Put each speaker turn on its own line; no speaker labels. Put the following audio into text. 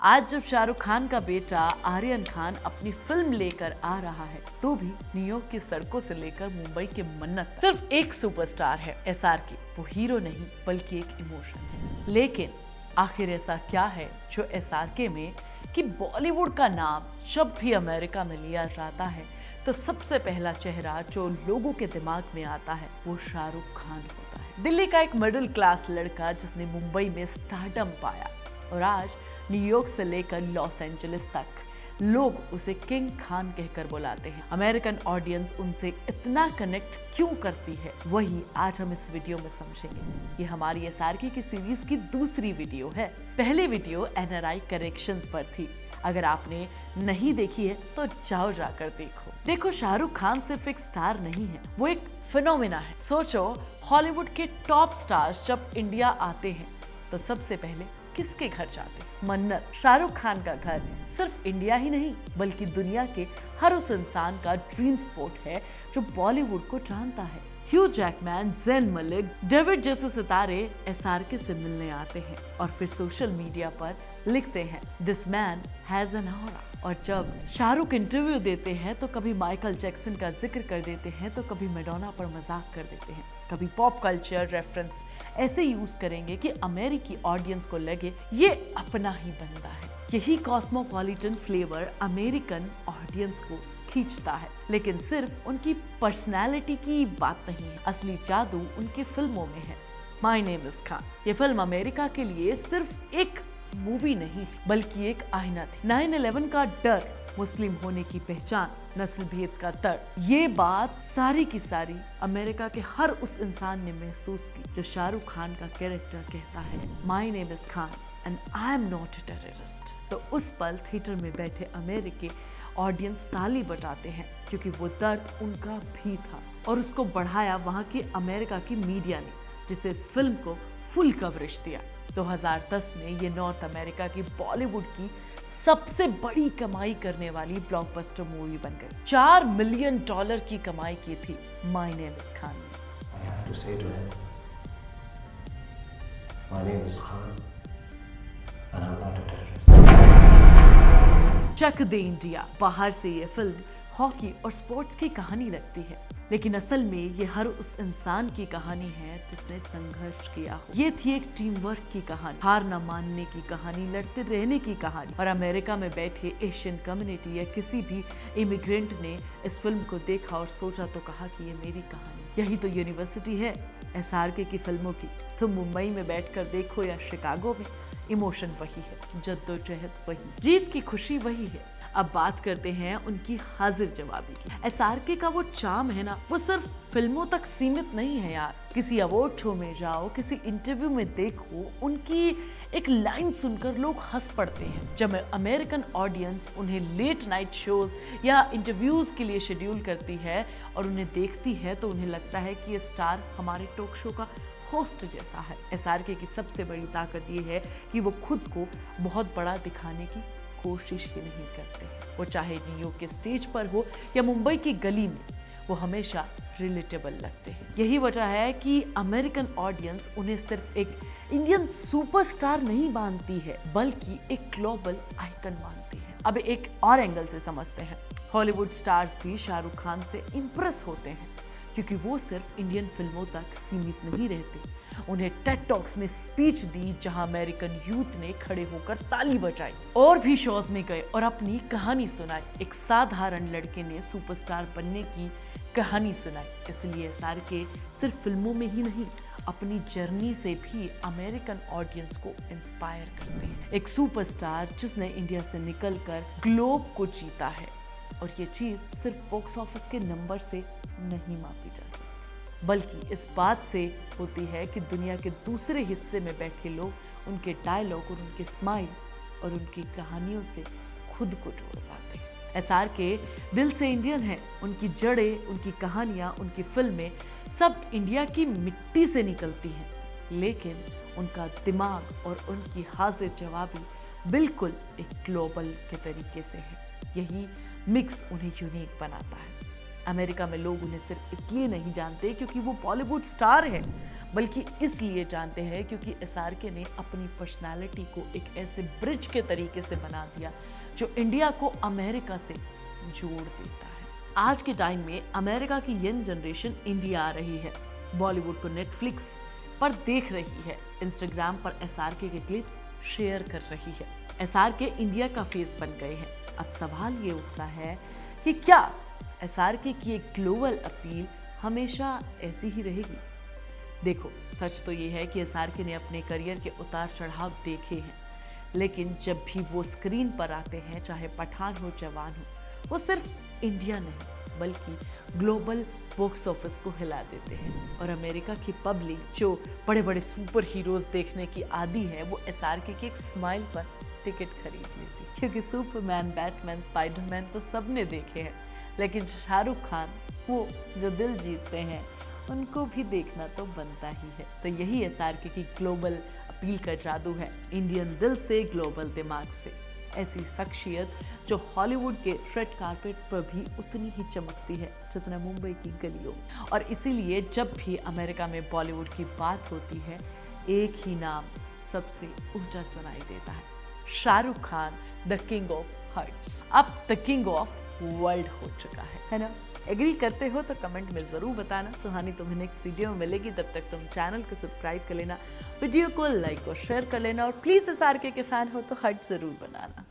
आज जब शाहरुख खान का बेटा आर्यन खान अपनी फिल्म लेकर आ रहा है तो भी न्यूयॉर्क की सड़कों से लेकर मुंबई के मन्नत तक सिर्फ एक सुपरस्टार है एसआरके। वो हीरो नहीं बल्कि एक इमोशन है। लेकिन आखिर ऐसा क्या है जो एसआरके में कि बॉलीवुड का नाम जब भी अमेरिका में लिया जाता है तो सबसे पहला चेहरा जो लोगों के दिमाग में आता है वो शाहरुख खान होता है। दिल्ली का एक मिडिल क्लास लड़का जिसने मुंबई में स्टारडम पाया और आज न्यूयॉर्क से लेकर लॉस एंजलिस तक लोग उसे किंग खान कहकर बुलाते हैं। अमेरिकन ऑडियंस उनसे इतना कनेक्ट क्यों करती है वही आज हम इस वीडियो में समझेंगे। ये हमारी एसआरके की सीरीज की दूसरी वीडियो है। पहली वीडियो एनआरआई करेक्शंस पर थी। अगर आपने नहीं देखी है तो जाओ जाकर देखो। शाहरुख खान सिर्फ एक स्टार नहीं है, वो एक फिनोमेना है। सोचो हॉलीवुड के टॉप स्टार्स जब इंडिया आते हैं तो सबसे पहले किसके घर जाते हैं? मन्नत। शाहरुख खान का घर सिर्फ इंडिया ही नहीं बल्कि दुनिया के हर उस इंसान का ड्रीम स्पॉट है जो बॉलीवुड को जानता है। Hugh Jackman, Zayn Malik, David जैसे सितारे एसआरके से मिलने आते हैं और फिर सोशल मीडिया पर लिखते हैं this man has an aura. और जब शाहरुख इंटरव्यू देते हैं तो कभी माइकल जैक्सन का जिक्र कर देते हैं तो कभी मैडोना पर मजाक कर देते हैं, कभी पॉप कल्चर रेफरेंस ऐसे यूज करेंगे कि अमेरिकी ऑडियंस को लगे ये अपना ही बंदा है। यही कॉस्मोपॉलिटन फ्लेवर अमेरिकन ऑडियंस को खींचता है। लेकिन सिर्फ उनकी पर्सनैलिटी की बात नहीं है, असली जादू उनकी फिल्मों में है। माय नेम इज खान ये फिल्म अमेरिका के लिए सिर्फ एक मूवी नहीं बल्कि एक आईना थी। 9/11 का डर, मुस्लिम होने की पहचान, नस्ल भेद का दर्द, ये बात सारी की सारी अमेरिका के हर उस इंसान ने महसूस की जो शाहरुख खान का कैरेक्टर कहता है my name is Khan and I am not a terrorist. तो उस पल थिएटर में बैठे अमेरिकी ऑडियंस ताली बजाते हैं क्योंकि वो दर्द उनका भी था और उसको बढ़ाया वहाँ की अमेरिका की मीडिया ने जिसे इस फिल्म को फुल कवरेज दिया। 2010 में ये नॉर्थ अमेरिका की बॉलीवुड की सबसे बड़ी कमाई करने वाली ब्लॉकबस्टर मूवी बन गई। $4 मिलियन की कमाई की थी my name is Khan Chak De India. बाहर से ये फिल्म हॉकी और स्पोर्ट्स की कहानी लगती है लेकिन असल में ये हर उस इंसान की कहानी है जिसने संघर्ष किया हो। ये थी एक टीम वर्क की कहानी, हार न मानने की कहानी, लड़ते रहने की कहानी। और अमेरिका में बैठे एशियन कम्युनिटी या किसी भी इमिग्रेंट ने इस फिल्म को देखा और सोचा तो कहा कि ये मेरी कहानी। यही तो यूनिवर्सिटी है एसआरके की फिल्मों की। तुम मुंबई में बैठकर देखो या शिकागो में, इमोशन वही है, जद्दोजहद वही, जीत की खुशी वही है। अब बात करते हैं उनकी हाजिर जवाबी की। एसआरके का वो चार्म है ना, वो सिर्फ फिल्मों तक सीमित नहीं है यार। किसी अवार्ड शो में जाओ, किसी इंटरव्यू में देखो, उनकी एक लाइन सुनकर लोग हंस पड़ते हैं। जब अमेरिकन ऑडियंस उन्हें लेट नाइट शोज या इंटरव्यूज के लिए शेड्यूल करती है और उन्हें देखती है तो उन्हें लगता है कि ये स्टार हमारे टॉक शो का होस्ट जैसा है। एसआरके की सबसे बड़ी ताकत ये है कि वो खुद को बहुत बड़ा दिखाने की कोशिश ही नहीं करते। वो चाहे न्यूयॉर्क के स्टेज पर हो या मुंबई की गली में, वो हमेशा रिलेटेबल लगते हैं। यही वजह है कि अमेरिकन ऑडियंस उन्हें सिर्फ एक इंडियन सुपरस्टार नहीं मानती है बल्कि एक ग्लोबल आइकन मानती है। अब एक और एंगल से समझते हैं। हॉलीवुड स्टार्स भी शाहरुख खान से इम्प्रेस होते हैं क्योंकि वो सिर्फ इंडियन फिल्मों तक सीमित नहीं रहते। उन्हें टेड टॉक्स में स्पीच दी जहां अमेरिकन यूथ ने खड़े होकर ताली बजाई, और भी शोज में गए और अपनी कहानी सुनाई। एक साधारण लड़के ने सुपरस्टार बनने की कहानी सुनाई। इसलिए एसआरके सिर्फ फिल्मों में ही नहीं अपनी जर्नी से भी अमेरिकन ऑडियंस को इंस्पायर करते हैं। एक सुपरस्टार जिसने इंडिया से निकलकर ग्लोब को जीता है और ये जीत सिर्फ बॉक्स ऑफिस के नंबर से नहीं मापी जा सकती बल्कि इस बात से होती है कि दुनिया के दूसरे हिस्से में बैठे लोग उनके डायलॉग और उनके स्माइल और उनकी कहानियों से खुद को जोड़ पाते हैं। एसआरके दिल से इंडियन है। उनकी जड़ें, उनकी कहानियाँ, उनकी फिल्में सब इंडिया की मिट्टी से निकलती हैं लेकिन उनका दिमाग और उनकी हाजिर जवाबी बिल्कुल एक ग्लोबल के तरीके से है। यही मिक्स उन्हें यूनिक बनाता है। अमेरिका में लोग उन्हें सिर्फ इसलिए नहीं जानते क्योंकि वो बॉलीवुड स्टार है, बल्कि इसलिए जानते हैं क्योंकि एसआरके ने अपनी पर्सनालिटी को एक ऐसे ब्रिज के तरीके से बना दिया जो इंडिया को अमेरिका से जोड़ देता है। आज के टाइम में अमेरिका की यंग जनरेशन इंडिया आ रही है, बॉलीवुड को नेटफ्लिक्स पर देख रही है, इंस्टाग्राम पर एसआरके के क्लिप्स शेयर कर रही है। एसआरके इंडिया का फेस बन गए हैं। अब सवाल ये उठता है कि क्या एसआरके की एक ग्लोबल अपील हमेशा ऐसी ही रहेगी? देखो, सच तो ये है कि एसआरके ने अपने करियर के उतार चढ़ाव देखे हैं, लेकिन जब भी वो स्क्रीन पर आते हैं, चाहे पठान हो जवान हो, वो सिर्फ इंडिया नहीं बल्कि ग्लोबल बॉक्स ऑफिस को हिला देते हैं। और अमेरिका की पब्लिक जो बड़े बड़े सुपर हीरोज देखने की आदी है, वो एसआरके की एक स्माइल पर टिकट खरीद लेती, क्योंकि सुपरमैन, बैटमैन, स्पाइडरमैन तो सबने देखे हैं, लेकिन शाहरुख खान वो जो दिल जीतते हैं उनको भी देखना तो बनता ही है। तो यही एसआरके की ग्लोबल अपील का जादू है, इंडियन दिल से ग्लोबल दिमाग से। ऐसी शख्सियत जो हॉलीवुड के रेड कारपेट पर भी उतनी ही चमकती है जितना मुंबई की गलियों। और इसीलिए जब भी अमेरिका में बॉलीवुड की बात होती है, एक ही नाम सबसे ऊंचा सुनाई देता है, Shahrukh Khan, the king of hearts, अब द किंग ऑफ वर्ल्ड हो चुका है ना? एग्री करते हो तो कमेंट में जरूर बताना। सुहानी तुम्हें नेक्स्ट वीडियो में मिलेगी, तब तक तुम चैनल को सब्सक्राइब कर लेना, वीडियो को लाइक और शेयर कर लेना, और प्लीज एसआरके के फैन हो तो हार्ट जरूर बनाना।